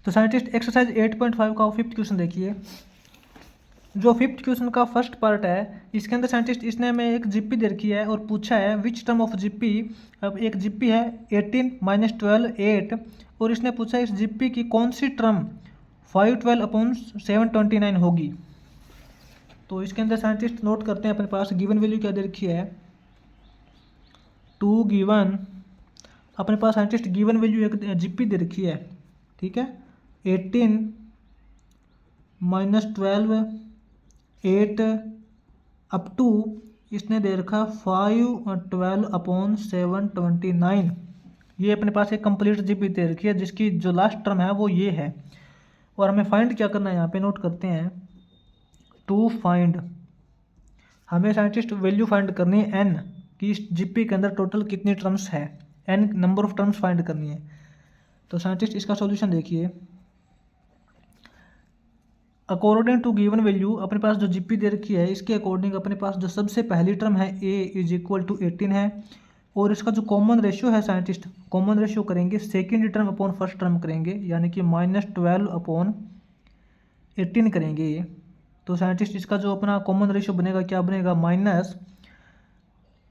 तो scientist exercise 8.5 का fifth question देखिए। जो फिफ्थ क्वेश्चन का फर्स्ट पार्ट है, इसके अंदर साइंटिस्ट इसने हमें एक जीपी दे रखी है और पूछा है विच टर्म ऑफ जीपी। अब एक जीपी है 18 माइनस 12 8, और इसने पूछा है इस जीपी की कौन सी टर्म 512/729 होगी। तो इसके अंदर साइंटिस्ट नोट करते हैं अपने पास गिवन वैल्यू क्या दे रखी है, 2 गिवन। अपने पास साइंटिस्ट गिवन वैल्यू एक जीपी दे रखी है, ठीक है, 18 माइनस 12 8 अप टू इसने दे रखा 512/729। ये अपने पास एक कंप्लीट जीपी दे रखी है जिसकी जो लास्ट टर्म है वो ये है। और हमें फाइंड क्या करना है, यहाँ पे नोट करते हैं टू फाइंड। हमें साइंटिस्ट वैल्यू फाइंड करनी है एन कि इस जीपी के अंदर टोटल कितनी टर्म्स है, n number of terms find करनी है। तो साइंटिस्ट इसका सॉल्यूशन देखिए। अकॉर्डिंग टू गिवन वैल्यू अपने पास जो जीपी दे रखी है इसके अकॉर्डिंग अपने पास जो सबसे पहली टर्म है ए इज इक्वल टू 18 है, और इसका जो कॉमन रेशियो है साइंटिस्ट कॉमन रेशियो करेंगे second term upon first term करेंगे, यानी कि -12/18 करेंगे ये। तो साइंटिस्ट इसका जो अपना कॉमन रेशियो बनेगा क्या बनेगा, माइनस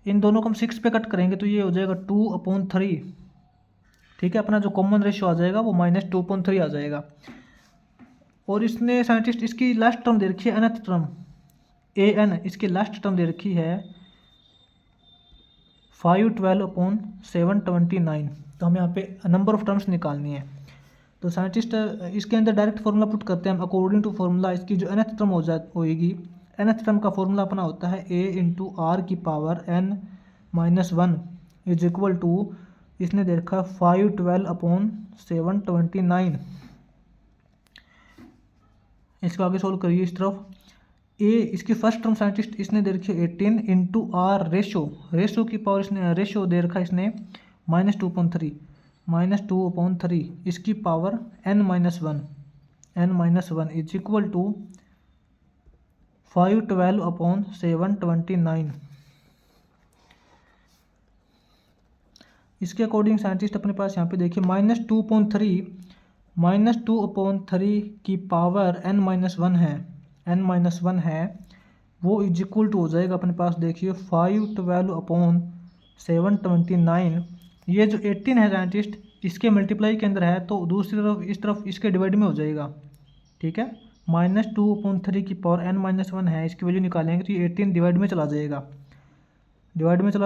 इन दोनों को हम 6 पे कट करेंगे तो ये हो जाएगा 2/3, ठीक है। अपना जो कॉमन रेशियो आ जाएगा वो -2/3 आ जाएगा। और इसने साइंटिस्ट इसकी लास्ट टर्म दे रखी है nth टर्म ए एन, इसकी लास्ट टर्म दे रखी है 512/729। तो हमें यहाँ पे नंबर ऑफ टर्म्स निकालनी है। तो साइंटिस्ट इसके अंदर डायरेक्ट फॉर्मूला पुट करते हैं हम। अकॉर्डिंग टू फॉर्मूला इसकी जो nth टर्म होएगी, nth टर्म का फॉर्मूला अपना होता है a इंटू आर की power n-1 is equal to इसने दे रखा 512/729। इसको आगे सोल्व करिए इस तरफ। ए इसकी फर्स्ट टर्म साइंटिस्ट इसने दे रखी है 18 इंटू आर रेशो की पावर इसने रेशो दे रखा है इसने -2/3 इसकी power n-1 is equal to 512/729। इसके अकॉर्डिंग साइंटिस्ट अपने पास यहाँ पे देखिए -2/3 की पावर n-1 है वो इज इक्वल टू हो जाएगा अपने पास देखिए 512/729। ये जो 18 है साइंटिस्ट इसके मल्टीप्लाई के अंदर है तो दूसरी तरफ इस तरफ इसके डिवाइड में हो जाएगा, ठीक है। -2/3 की पावर n-1 है, इसकी वैल्यू निकालेंगे तो ये 18 डिवाइड में चला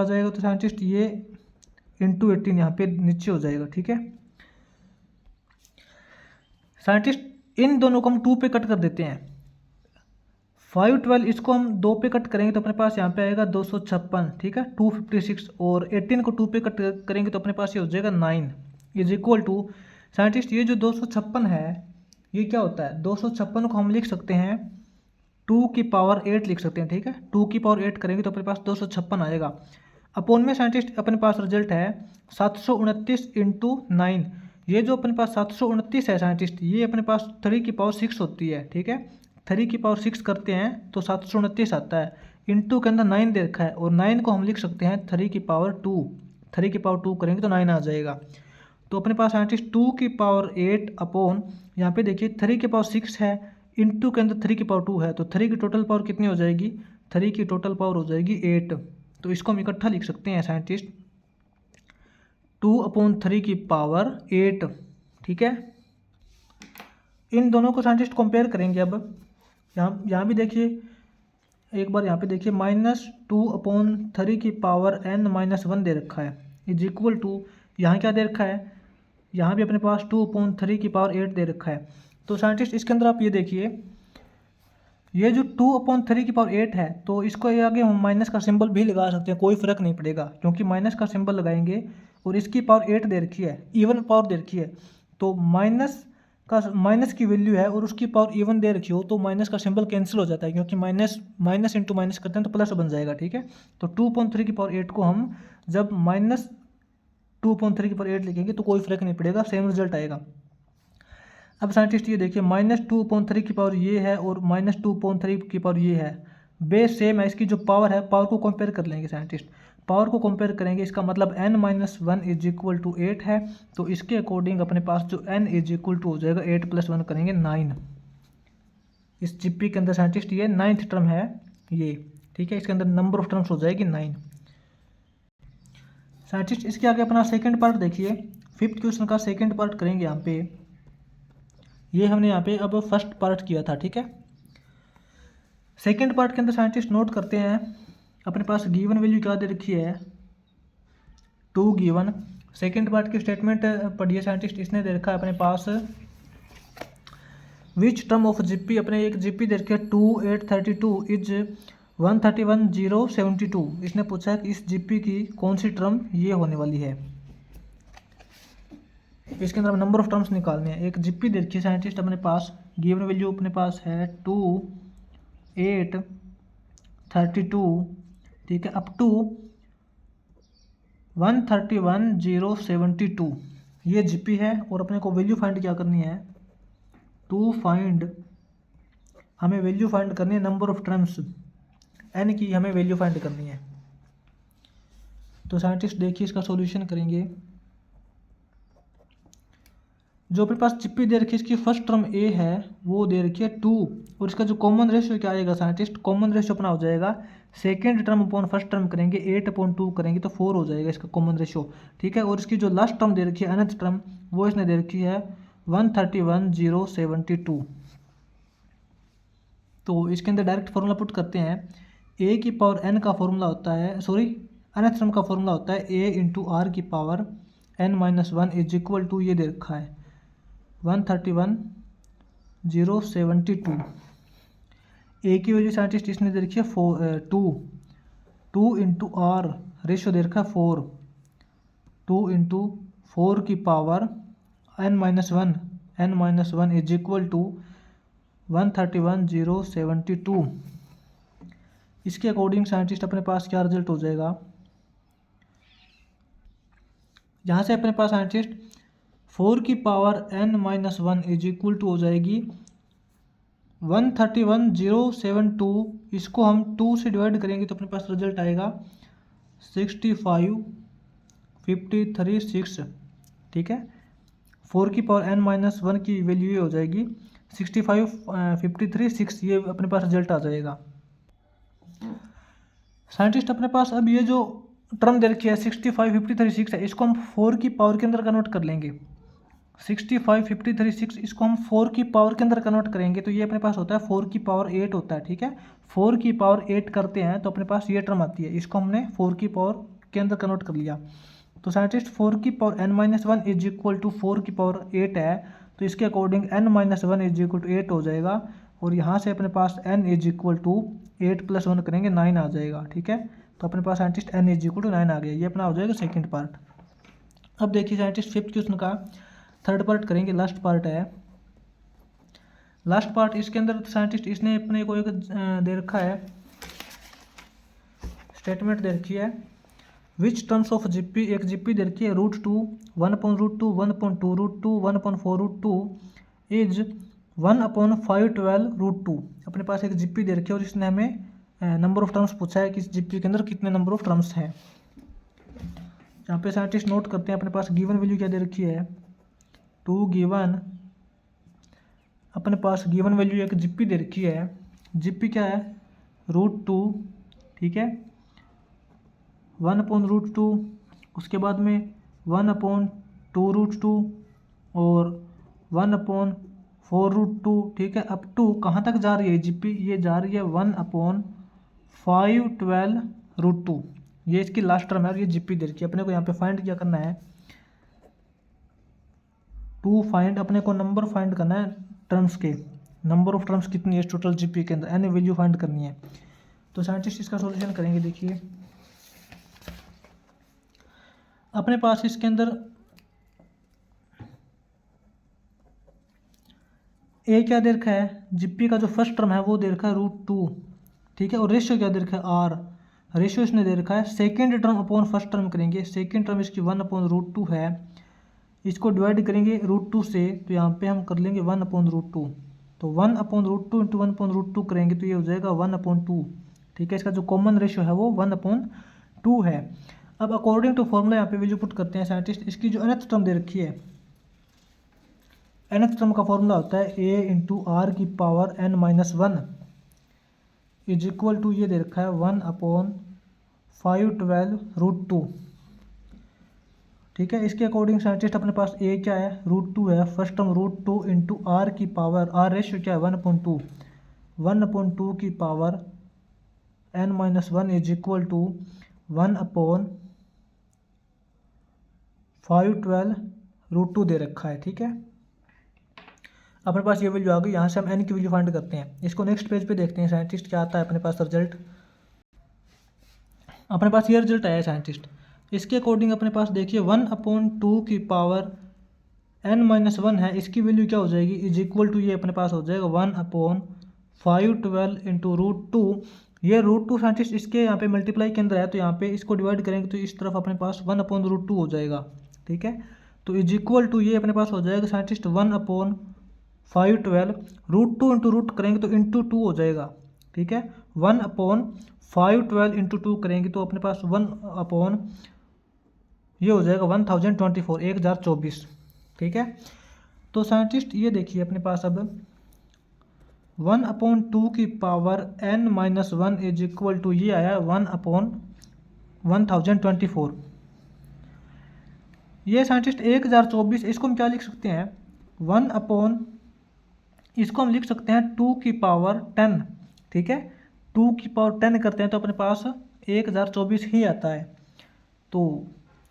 जाएगा, तो साइंटिस्ट ये इंटू 18 यहाँ पे नीचे हो जाएगा, ठीक है। साइंटिस्ट इन दोनों को हम 2 पे कट कर देते हैं। 512 इसको हम 2 पे कट करेंगे तो अपने पास यहाँ पे आएगा 256, ठीक है, 256। और 18 को 2 पे कट करेंगे तो अपने पास ये हो जाएगा 9 इज इक्वल टू साइंटिस्ट ये जो 256 है ये क्या होता है, 256 को हम लिख सकते हैं 2 की पावर 8 लिख सकते हैं, ठीक है। 2 की पावर 8 करेंगे तो अपने पास 256 आएगा। अपोन में साइंटिस्ट अपने पास रिजल्ट है 729 इंटू 9। ये जो अपने पास 729 है साइंटिस्ट ये अपने पास 3 की पावर 6 होती है, ठीक है। 3 की पावर 6 करते हैं तो 729 आता है, इंटू के अंदर 9 दे रखा है और 9 को हम लिख सकते हैं 3 की पावर 2। 3 की पावर 2 करेंगे तो 9 आ जाएगा। तो अपने पास साइंटिस्ट 2 की पावर 8 अपॉन यहाँ पे देखिए 3 की पावर 6 है, इंटू के अंदर 3 की पावर 2 है तो 3 की टोटल पावर कितनी हो जाएगी, 3 की टोटल पावर हो जाएगी 8। तो इसको हम इकट्ठा लिख सकते हैं साइंटिस्ट 2/3 की पावर 8, ठीक है। इन दोनों को साइंटिस्ट कंपेयर करेंगे। अब यहाँ भी देखिए एक बार यहाँ पे देखिए -2/3 की पावर n-1 दे रखा है इज इक्वल टू यहाँ क्या दे रखा है, यहाँ भी अपने पास 2/3 की पावर 8 दे रखा है। तो साइंटिस्ट इसके अंदर आप ये देखिए ये जो 2/3 की पावर 8 है तो इसको ये आगे हम माइनस का सिंबल भी लगा सकते हैं, कोई फ़र्क नहीं पड़ेगा क्योंकि माइनस का सिंबल लगाएंगे और इसकी पावर 8 दे रखी है, इवन पावर दे रखी है। तो माइनस की वैल्यू है और उसकी पावर इवन दे रखी हो तो माइनस का सिंबल कैंसिल हो जाता है क्योंकि माइनस इंटू माइनस करते हैं तो प्लस बन जाएगा, ठीक है। तो 2/3 की पावर 8 को हम जब -2/3 की पावर 8 लिखेंगे तो कोई फ़र्क नहीं पड़ेगा, सेम रिजल्ट आएगा। अब साइंटिस्ट ये देखिए -2/3 की पावर ये है और -2/3 की पावर ये है, बेस सेम है, इसकी जो पावर है पावर को कंपेयर कर लेंगे साइंटिस्ट। पावर को कंपेयर करेंगे, इसका मतलब n-1 इज इक्वल टू 8 है, तो इसके अकॉर्डिंग अपने पास जो n इज इक्वल टू हो जाएगा 8 + 1 करेंगे 9। इस जीपी के अंदर साइंटिस्ट ये 9th टर्म है ये, ठीक है, इसके अंदर नंबर ऑफ टर्म्स हो जाएगी 9। साइंटिस्ट इसके आगे अपना सेकंड पार्ट देखिए, 5th क्वेश्चन का सेकंड पार्ट करेंगे यहाँ पे। ये हमने यहाँ पे अब फर्स्ट पार्ट किया था, ठीक है। सेकंड पार्ट के अंदर साइंटिस्ट नोट करते हैं अपने पास गिवन वैल्यू क्या दे रखी है 2 गिवन। सेकंड पार्ट की स्टेटमेंट पढ़िए साइंटिस्ट, इसने दे रखा है अपने पास विच टर्म ऑफ जीपी, अपने एक जीपी दे रखी है 2832 इज 131072। इसने पूछा है कि इस जीपी की कौन सी टर्म ये होने वाली है। इसके अंदर नंबर ऑफ टर्म्स निकालने हैं। एक जीपी दे रखी है साइंटिस्ट अपने पास, गिवन वैल्यू अपने पास है 2832, ठीक है, अप टू 131072 ये जीपी है। और अपने को वैल्यू फाइंड क्या करनी है, हमें वैल्यू फाइंड करनी है नंबर ऑफ टर्म्स एन की, हमें वैल्यू फाइंड करनी है। तो साइंटिस्ट देखिए इसका सॉल्यूशन करेंगे। जो अपने पास जीपी दे रखी है इसकी फर्स्ट टर्म ए है वो दे रखी है 2, और इसका जो कॉमन रेशियो क्या आएगा साइंटिस्ट, कॉमन रेशियो अपना हो जाएगा second term upon first term करेंगे 8/2 करेंगे तो 4 हो जाएगा इसका कॉमन रेशियो, ठीक है। और इसकी जो लास्ट टर्म दे रखी है nth टर्म वो इसने दे रखी है 131072। तो इसके अंदर डायरेक्ट फॉर्मूला पुट करते हैं। ए की पावर n का फॉर्मूला होता है, सॉरी nth टर्म का फॉर्मूला होता है a इंटू आर की power n-1 is equal to ये दे रखा है 131072। ए की वैल्यू साइंटिस्ट इसने दे रखी है 2 इंटू आर, रेशियो दे रखा है 4, 2 इंटू 4 की power n-1 is equal to 131072। इसके अकॉर्डिंग साइंटिस्ट अपने पास क्या रिजल्ट हो जाएगा, यहाँ से अपने पास साइंटिस्ट 4 की power n-1 is equal to हो जाएगी 131072। इसको हम 2 से डिवाइड करेंगे तो अपने पास रिजल्ट आएगा 65536, ठीक है। 4 की पावर n-1 की वैल्यू ये हो जाएगी 65536, ये अपने पास रिजल्ट आ जाएगा। साइंटिस्ट अपने पास अब ये जो टर्म दे रखी है 65536 है, इसको हम 4 की पावर के अंदर कन्वर्ट कर लेंगे। 65536 इसको हम 4 की पावर के अंदर कन्वर्ट करेंगे तो ये अपने पास होता है 4 की पावर 8 होता है, ठीक है। 4 की पावर 8 करते हैं तो अपने पास ये टर्म आती है, इसको हमने 4 की पावर के अंदर कन्वर्ट कर लिया। तो साइंटिस्ट 4 की power n-1 is equal to 4 की पावर 8 है, तो इसके according n-1 is equal to 8 हो जाएगा। और यहाँ से अपने पास n इज इक्वल टू 8 + 1 करेंगे 9 आ जाएगा, ठीक है। तो अपने पास scientist n is equal to 9 आ गया, ये अपना हो जाएगा सेकंड पार्ट। अब देखिए साइंटिस्ट 5th क्वेश्चन का थर्ड पार्ट करेंगे, लास्ट पार्ट है। लास्ट पार्ट इसके अंदर साइंटिस्ट इसने अपने को एक दे रखा है स्टेटमेंट दे रखी है विच टर्म्स ऑफ जीपी, एक जीपी दे रखी है √2 1/√2 1/2√2 1/4√2 इज 1/512√2। अपने पास एक जीपी दे रखी है और इसने हमें नंबर ऑफ टर्म्स पूछा है कि इस जीपी के अंदर कितने नंबर ऑफ टर्म्स हैं। यहाँ पे साइंटिस्ट नोट करते हैं अपने पास गिवन वैल्यू क्या दे रखी है 2 गिवन। अपने पास गिवन वैल्यू एक जीपी दे रखी है, जीपी क्या है √2, ठीक है, 1/√2, उसके बाद में 1/2√2 और 1/4√2, ठीक है। अप टू कहाँ तक जा रही है जीपी, ये जा रही है 1/512√2, ये इसकी लास्ट टर्म है और ये जीपी दे रखी है। अपने को यहाँ पे फाइंड क्या करना है अपने को नंबर फाइंड करना है टर्म्स के, नंबर ऑफ टर्म्स कितनी है टोटल जीपी के अंदर, एन वैल्यू फाइंड करनी है। तो साइंटिस्ट इसका सॉल्यूशन करेंगे। देखिए अपने पास इसके अंदर ए क्या दे रखा है, जीपी का जो फर्स्ट टर्म है वो दे रखा है √2, ठीक है। और रेशियो क्या दे रखा है आर, रेशियो इसने दे रखा है second term upon first term करेंगे। सेकेंड टर्म इसकी 1/√2 है, इसको डिवाइड करेंगे √2 से तो यहाँ पे हम कर लेंगे 1/√2। तो 1/√2 × 1/√2 करेंगे तो ये हो जाएगा 1/2, ठीक है। इसका जो कॉमन रेशियो है वो 1/2 2 है। अब अकॉर्डिंग टू फॉर्मूला यहाँ पे वैल्यू पुट करते हैं साइंटिस्ट। इसकी जो nth टर्म दे रखी है, nth टर्म का फॉर्मूला होता है a इंटू आर की power n-1 is equal to, ये दे रखा है 1/512√2। ठीक है, इसके अकॉर्डिंग साइंटिस्ट अपने पास a क्या है, √2 है। फर्स्ट टर्म √2 इंटू आर की पावर, आर रेशियो क्या है 1/2, 1/2 की power n-1 is equal to 1/512√2 दे रखा है। ठीक है, अपने पास ये वैल्यू आ गई। यहाँ से हम n की वैल्यू फाइंड करते हैं। इसको नेक्स्ट पेज पे देखते हैं साइंटिस्ट क्या आता है अपने पास रिजल्ट। अपने पास ये रिजल्ट आया है साइंटिस्ट। इसके अकॉर्डिंग अपने पास देखिए 1/2 की पावर n-1 है, इसकी वैल्यू क्या हो जाएगी, इज इक्वल टू, ये अपने पास हो जाएगा 1/512 इंटू √2। ये √2 साइंटिस्ट इसके यहाँ पे मल्टीप्लाई के अंदर है, तो यहाँ पे इसको डिवाइड करेंगे तो इस तरफ अपने पास 1/√2 हो जाएगा। ठीक है, तो इज इक्वल टू, ये अपने पास हो जाएगा साइंटिस्ट 1/512, √2 इंटू रूट करेंगे तो इंटू 2 हो जाएगा। ठीक है, 1/512 इंटू 2 करेंगे तो अपने पास ये हो जाएगा 1024, 1024। ठीक है, तो साइंटिस्ट ये देखिए अपने पास अब 1/2 की power n-1 is equal to, ये आया 1/1024। ये साइंटिस्ट 1024, इसको हम क्या लिख सकते हैं, इसको हम लिख सकते हैं 2 की पावर 10। ठीक है, 2 की पावर 10 करते हैं तो अपने पास 1024 ही आता है। तो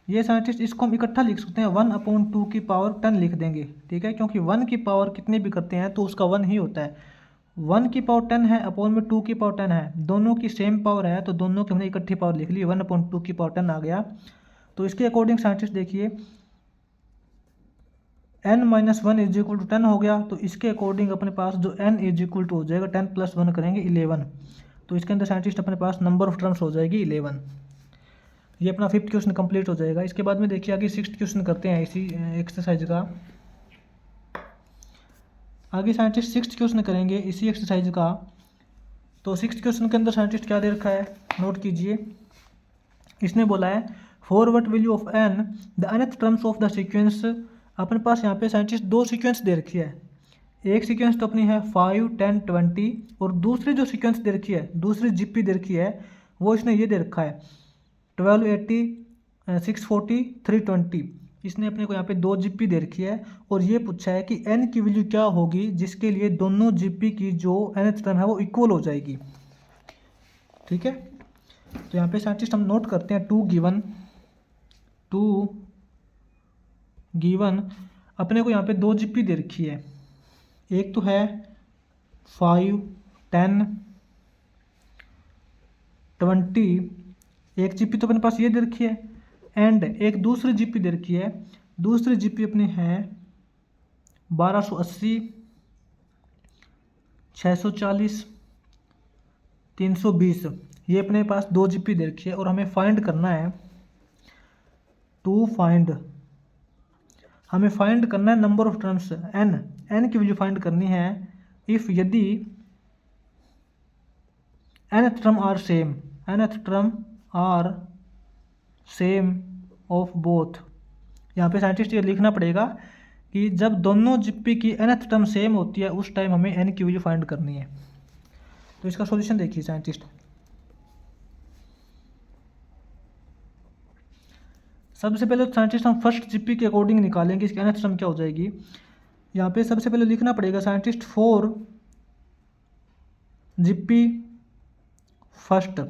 ये साइंटिस्ट इसको हम इकट्ठा लिख सकते हैं, 1/2 की पावर 10 लिख देंगे। ठीक है, क्योंकि 1 की पावर कितने भी करते हैं तो उसका 1 ही होता है। 1 की पावर 10 है, अपॉन में 2 की पावर 10 है, दोनों की सेम पावर है, तो दोनों की हमने इकट्ठी पावर लिख ली, 1/2 की पावर 10 आ गया। तो इसके अकॉर्डिंग साइंटिस्ट देखिए n-1 इज इक्वल टू 10 हो गया। तो इसके अकॉर्डिंग अपने पास जो n इज इक्वल टू हो जाएगा 10 + 1 करेंगे 11। तो इसके अंदर साइंटिस्ट अपने पास नंबर ऑफ टर्म्स हो जाएगी 11। ये अपना 5th क्वेश्चन कंप्लीट हो जाएगा। इसके बाद में देखिए आगे 6th क्वेश्चन करते हैं इसी एक्सरसाइज का। आगे साइंटिस्ट 6th क्वेश्चन करेंगे इसी एक्सरसाइज का। तो 6th क्वेश्चन के अंदर साइंटिस्ट क्या दे रखा है, नोट कीजिए। इसने बोला है for what value of n the nth terms of the sequence. अपने पास यहाँ पे साइंटिस्ट 2 सीक्वेंस दे रखी है। एक सीक्वेंस तो अपनी है 5, 10, 20, और दूसरी जो सीक्वेंस दे रखी है, दूसरी जीपी दे रखी है, वो इसने ये दे रखा है 1280, 640, 320। इसने अपने को यहाँ पे 2 जीपी दे रखी है और ये पूछा है कि n की वैल्यू क्या होगी जिसके लिए दोनों जीपी की जो nth टर्म है वो इक्वल हो जाएगी। ठीक है, तो यहाँ पे साइंटिस्ट हम नोट करते हैं 2 गिवन अपने को यहाँ पे 2 जीपी दे रखी है। एक तो है 5, 10, 20, एक जीपी तो अपने पास ये दे रखी है, एंड एक दूसरी जीपी दे रखी है। दूसरी जीपी अपनी है 1280, 640, 320। ये अपने पास 2 जीपी दे रखी है और हमें फाइंड करना है हमें फाइंड करना है नंबर ऑफ टर्म्स n की वैल्यू फाइंड करनी है इफ़ यदि nth term are same of both. यहाँ पे साइंटिस्ट ये लिखना पड़ेगा कि जब दोनों जीपी की nth टर्म सेम होती है उस टाइम हमें n की वैल्यू फाइंड करनी है। तो इसका सॉल्यूशन देखिए साइंटिस्ट। सबसे पहले तो साइंटिस्ट हम फर्स्ट जीपी के अकॉर्डिंग निकालेंगे इसकी nth टर्म क्या हो जाएगी। यहाँ पे सबसे पहले लिखना पड़ेगा साइंटिस्ट 4 जीपी फर्स्ट।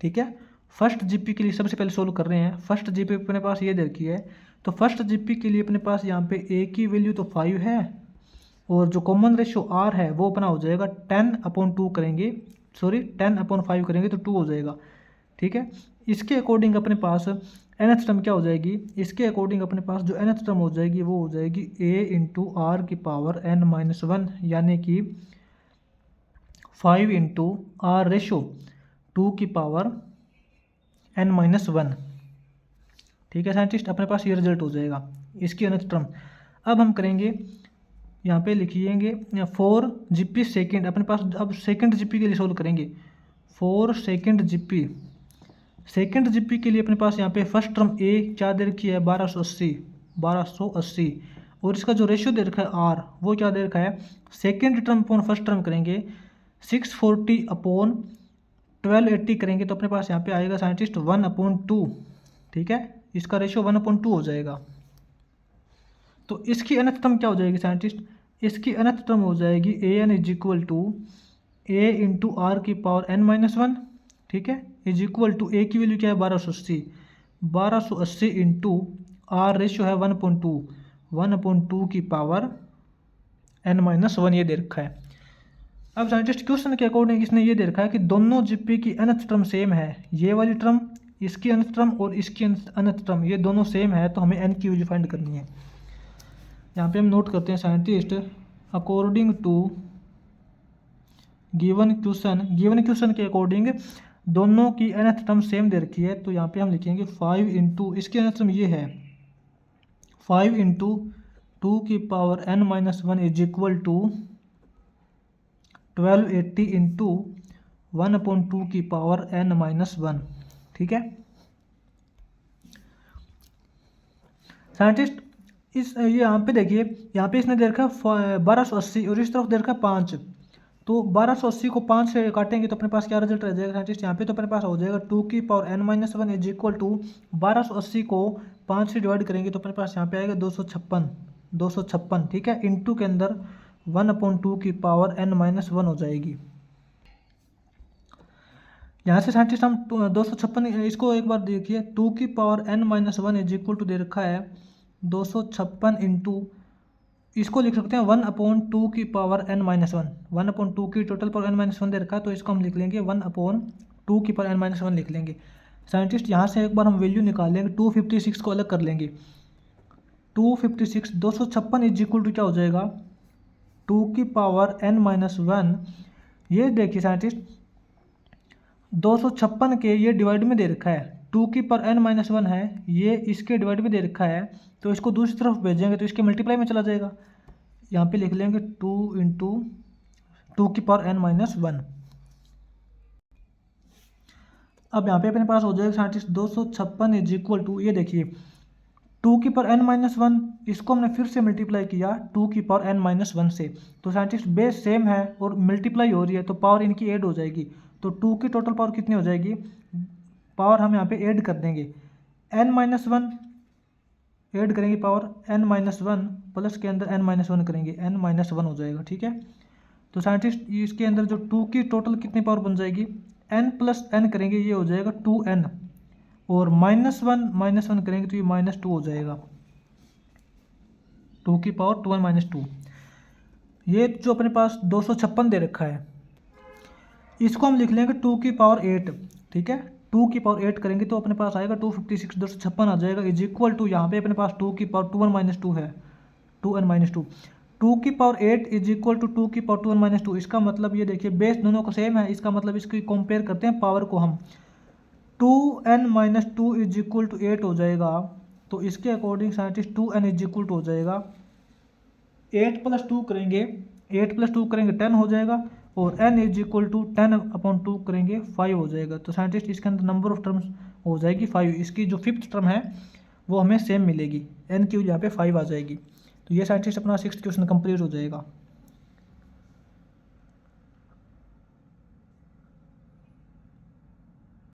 ठीक है, फर्स्ट जीपी के लिए सबसे पहले सोल्व कर रहे हैं। फर्स्ट जीपी अपने पास ये दे रखी है, तो फर्स्ट जीपी के लिए अपने पास यहाँ पे a की वैल्यू तो 5 है और जो कॉमन रेशियो r है वो अपना हो जाएगा 10/2 करेंगे, 10/5 करेंगे तो 2 हो जाएगा। ठीक है, इसके अकॉर्डिंग अपने पास nth टर्म क्या हो जाएगी, इसके अकॉर्डिंग अपने पास जो nth टर्म हो जाएगी वो हो जाएगी a इंटू आर की पावर n-1, यानी कि 5 इंटू आर रेशो 2 की पावर n-1। ठीक है साइंटिस्ट, अपने पास ये रिजल्ट हो जाएगा इसकी nth टर्म। अब हम करेंगे यहाँ पे लिखिएंगे 4 जीपी सेकेंड। अपने पास अब सेकेंड जीपी के लिए सोल्व करेंगे। 4 सेकेंड जीपी सेकंड जीपी के लिए अपने पास यहाँ पे फर्स्ट टर्म ए क्या दे रखी है 1280 और इसका जो रेशियो दे रखा है आर वो क्या दे रखा है second term upon first term करेंगे 640 अपॉन 1280 करेंगे तो अपने पास यहाँ पे आएगा साइंटिस्ट 1/2। ठीक है, इसका रेशियो 1/2 हो जाएगा। तो इसकी अनंत टर्म क्या हो जाएगी साइंटिस्ट, इसकी अनंत टर्म हो जाएगी an is equal to a into r की पावर n-1। ठीक है, इज इक्वल टू ए की वैल्यू क्या है 1280 इंटू आर रेशियो है 1/2 की पावर n-1 ये दे रखा है। अब साइंटिस्ट क्वेश्चन के अकॉर्डिंग इसने ये दे रखा है कि दोनों जीपी की अनंत टर्म सेम है, ये वाली टर्म इसकी अनंत टर्म और इसकी अनंत टर्म ये दोनों सेम है, तो हमें n की वैल्यू फाइंड करनी है। यहाँ पे हम नोट करते हैं scientist according to given question के अकॉर्डिंग दोनों की nth टर्म सेम दे रखी है, तो यहाँ पे हम लिखेंगे 5 इंटू इसकी nth टर्म ये है 5 इंटू 2 की power n-1 is equal to 1280 into 1/2 की पावर n-1। ठीक है साइंटिस्ट, इस ये यहाँ पे देखिए, यहाँ पे इसने दे रखा 1280 और इस तरफ दे रखा 5, तो 1280 को 5 से काटेंगे तो अपने पास क्या रिजल्ट रह जाएगा साइंटिस्ट, यहाँ पे तो अपने पास हो जाएगा 2 की power n-1 is equal to 1280 को 5 से डिवाइड करेंगे तो अपने पास यहाँ पे आएगा 256। ठीक है, इंटू के अंदर 1/2 की पावर n-1 हो जाएगी। यहाँ से साइंटिस्ट हम 256 इसको एक बार देखिए, 2 की power n-1 is equal to दे रखा है 256 इंटू इसको लिख सकते हैं 1/2 की पावर n-1। 1/2 की टोटल पावर n-1 दे रखा है, तो इसको हम लिख लेंगे 1/2 की पावर n-1 लिख लेंगे। साइंटिस्ट यहाँ से एक बार हम वैल्यू निकाल लेंगे, 256 को अलग कर लेंगे। 256 इज इक्वल टू क्या हो जाएगा 2 की पावर n-1। ये देखिए साइंटिस्ट 256 के ये डिवाइड में दे रखा है, 2 की पावर n-1 है, ये इसके डिवाइड में दे रखा है, तो इसको दूसरी तरफ भेजेंगे तो इसके मल्टीप्लाई में चला जाएगा। यहाँ पे लिख लेंगे 2 इंटू 2 की पावर n-1। अब यहाँ पे अपने पास हो जाएगा साइंटिस्ट 256 इज इक्वल टू ये देखिए 2 की पावर n-1, इसको हमने फिर से मल्टीप्लाई किया 2 की पावर n-1 से, तो साइंटिस्ट बेस सेम है और मल्टीप्लाई हो रही है तो पावर इनकी ऐड हो जाएगी, तो 2 की टोटल पावर कितनी हो जाएगी, पावर हम यहाँ पे ऐड कर देंगे n-1 ऐड करेंगे पावर n-1 प्लस के अंदर n-1 करेंगे n-1 हो जाएगा। ठीक है, तो साइंटिस्ट इसके अंदर जो 2 की टोटल कितनी पावर बन जाएगी n प्लस n करेंगे ये हो जाएगा 2n और -1 करेंगे तो ये -2 हो जाएगा, 2 की पावर 2n -2। ये जो अपने पास 256 दे रखा है इसको हम लिख लेंगे 2 की पावर 8। ठीक है, 2 की पावर 8 करेंगे तो अपने पास आएगा 256 256 आ जाएगा इज इक्वल टू यहाँ पे अपने पास 2 की पावर 2n-2 है 2n-2। 2 की पावर 8 इज इक्वल टू 2 की पावर 2n-2। इसका मतलब ये देखिए बेस दोनों को सेम है, इसका मतलब इसकी कंपेयर करते हैं पावर को हम 2n-2 इज इक्वल टू 8 हो जाएगा, तो इसके according scientist 2n is equal to हो जाएगा 8 + 2 करेंगे 8 + 2 करेंगे 10 हो जाएगा और n इज इक्वल टू 10/2 करेंगे 5 हो जाएगा। तो साइंटिस्ट इसके अंदर नंबर ऑफ टर्म्स हो जाएगी 5, इसकी जो 5th टर्म है वो हमें सेम मिलेगी, n की यहाँ पे 5 आ जाएगी। तो ये साइंटिस्ट अपना 6th क्वेश्चन कंप्लीट हो जाएगा।